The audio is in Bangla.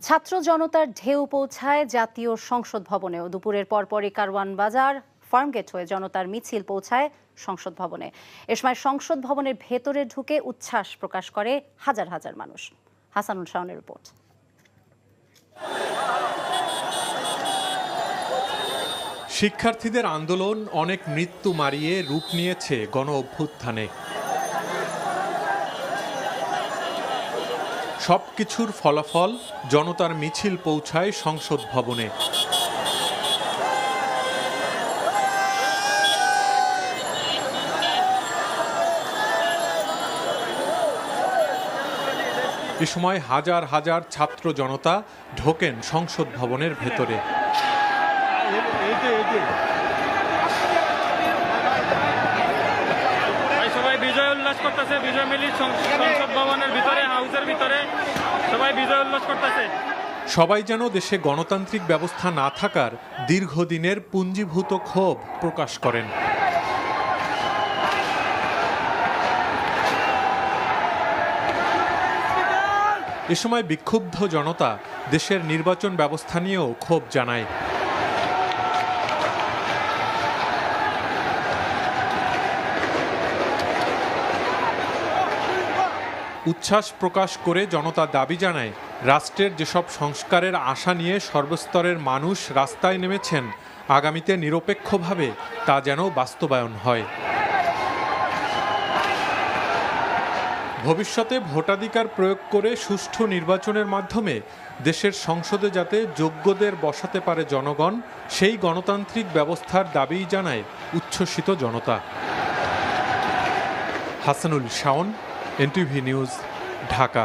ছাত্র জনতার ঢেউ পৌঁছায় জাতীয় সংসদ ভবনেও। দুপুরের পরপরই কারওয়ান বাজার ফার্মগেট হয়ে জনতার মিছিল পৌঁছায় সংসদ ভবনে। এ সময় সংসদ ভবনের ভেতরে ঢুকে উচ্ছ্বাস প্রকাশ করে হাজার হাজার মানুষ। হাসানুল শাওনের রিপোর্ট। শিক্ষার্থীদের আন্দোলন অনেক মৃত্যু মারিয়ে রূপ নিয়েছে গণ অভ্যুত্থানে। সবকিছুর ফলাফল জনতার মিছিল পৌঁছায় সংসদ ভবনে। এ সময় হাজার হাজার ছাত্র জনতা ঢোকেন সংসদ ভবনের ভেতরে। সবাই বিজয় উল্লাস করতেছে, বিজয় মিছিল সংসদ ভবনের ভিতরে, হাউসের ভিতরে সবাই বিজয় উল্লাস করতেছে। সবাই যেন দেশে গণতান্ত্রিক ব্যবস্থা না থাকার দীর্ঘদিনের পুঞ্জীভূত ক্ষোভ প্রকাশ করেন। এ সময় বিক্ষুব্ধ জনতা দেশের নির্বাচন ব্যবস্থা নিয়েও ক্ষোভ জানায়। উচ্ছ্বাস প্রকাশ করে জনতা দাবি জানায়, রাষ্ট্রের যেসব সংস্কারের আশা নিয়ে সর্বস্তরের মানুষ রাস্তায় নেমেছেন, আগামীতে নিরপেক্ষভাবে তা যেন বাস্তবায়ন হয়। ভবিষ্যতে ভোটাধিকার প্রয়োগ করে সুষ্ঠু নির্বাচনের মাধ্যমে দেশের সংসদে যাতে যোগ্যদের বসাতে পারে জনগণ, সেই গণতান্ত্রিক ব্যবস্থার দাবিই জানায় উচ্ছ্বসিত জনতা। Hasanul Shaon, NTV news, Dhaka.